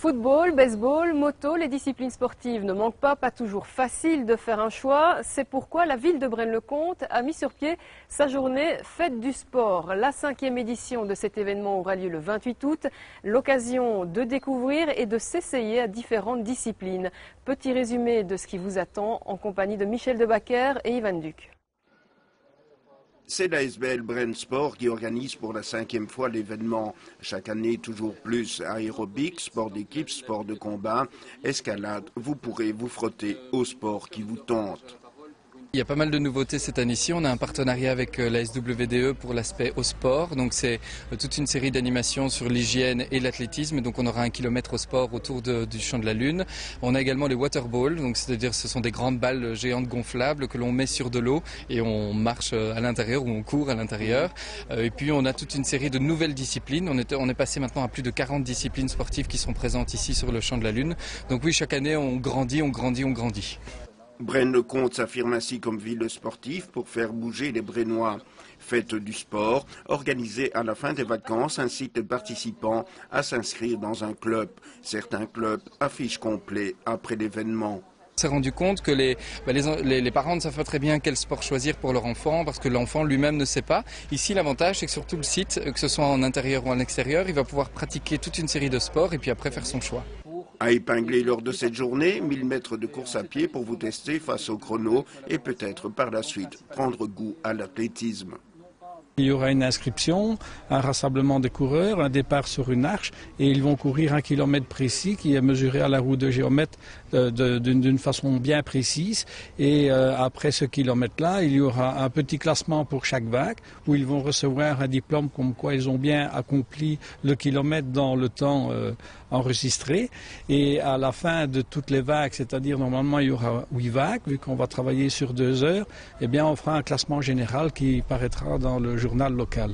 Football, baseball, moto, les disciplines sportives ne manquent pas toujours facile de faire un choix. C'est pourquoi la ville de Braine-le-Comte a mis sur pied sa journée Fête du sport. La 5e édition de cet événement aura lieu le 28 août. L'occasion de découvrir et de s'essayer à différentes disciplines. Petit résumé de ce qui vous attend en compagnie de Michel Debacker et Ivan Duc. C'est la SBL Braine Sport qui organise pour la 5e fois l'événement. Chaque année, toujours plus aérobic, sport d'équipe, sport de combat, escalade. Vous pourrez vous frotter au sport qui vous tente. Il y a pas mal de nouveautés cette année-ci. On a un partenariat avec la SWDE pour l'aspect au sport. Donc c'est toute une série d'animations sur l'hygiène et l'athlétisme. Donc on aura 1 kilomètre au sport autour du champ de la Lune. On a également les waterballs. Donc c'est-à-dire ce sont des grandes balles géantes gonflables que l'on met sur de l'eau et on marche à l'intérieur ou on court à l'intérieur. Et puis on a toute une série de nouvelles disciplines. On est passé maintenant à plus de 40 disciplines sportives qui sont présentes ici sur le champ de la Lune. Donc oui, chaque année on grandit, on grandit, on grandit. Braine-le-Comte s'affirme ainsi comme ville sportive pour faire bouger les Brainois. Fête du sport, organisée à la fin des vacances, incite les participants à s'inscrire dans un club. Certains clubs affichent complet après l'événement. On s'est rendu compte que les parents ne savent pas très bien quel sport choisir pour leur enfant parce que l'enfant lui-même ne sait pas. Ici, l'avantage, c'est que sur tout le site, que ce soit en intérieur ou en extérieur, il va pouvoir pratiquer toute une série de sports et puis après faire son choix. À épingler lors de cette journée, 1000 mètres de course à pied pour vous tester face au chrono et peut-être par la suite prendre goût à l'athlétisme. Il y aura une inscription, un rassemblement de coureurs, un départ sur une arche et ils vont courir 1 kilomètre précis qui est mesuré à la roue de géomètre d'une façon bien précise. Et après ce kilomètre-là, il y aura un petit classement pour chaque vague où ils vont recevoir un diplôme comme quoi ils ont bien accompli le kilomètre dans le temps enregistré. Et à la fin de toutes les vagues, c'est-à-dire normalement il y aura 8 vagues, vu qu'on va travailler sur 2 heures, eh bien on fera un classement général qui paraîtra dans le journal local.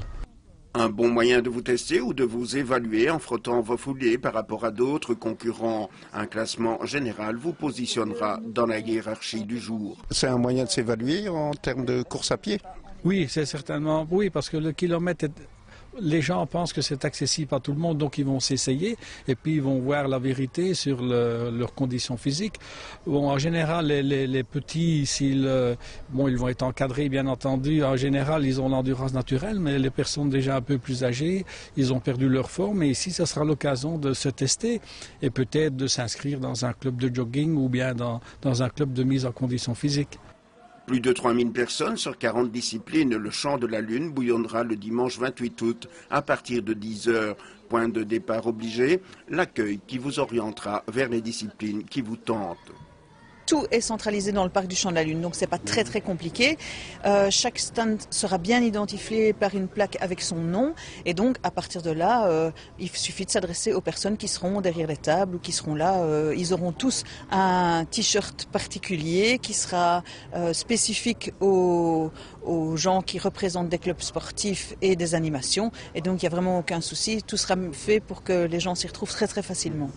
Un bon moyen de vous tester ou de vous évaluer en frottant vos foulées par rapport à d'autres concurrents. Un classement général vous positionnera dans la hiérarchie du jour. C'est un moyen de s'évaluer en termes de course à pied? Oui, c'est certainement, oui, parce que le kilomètre les gens pensent que c'est accessible à tout le monde, donc ils vont s'essayer et puis ils vont voir la vérité sur leurs conditions physiques. Bon, en général, les petits, ils vont être encadrés, bien entendu. En général, ils ont l'endurance naturelle, mais les personnes déjà un peu plus âgées, ils ont perdu leur forme. Et ici, ça sera l'occasion de se tester et peut-être de s'inscrire dans un club de jogging ou bien dans un club de mise en condition physique. Plus de 3000 personnes sur 40 disciplines. Le champ de la Lune bouillonnera le dimanche 28 août à partir de 10 heures. Point de départ obligé, l'accueil qui vous orientera vers les disciplines qui vous tentent. Tout est centralisé dans le parc du Champ de la Lune, donc c'est pas très compliqué. Chaque stand sera bien identifié par une plaque avec son nom, et donc à partir de là, il suffit de s'adresser aux personnes qui seront derrière les tables ou qui seront là. Ils auront tous un t-shirt particulier qui sera spécifique aux gens qui représentent des clubs sportifs et des animations, et donc il n'y a vraiment aucun souci. Tout sera fait pour que les gens s'y retrouvent très facilement.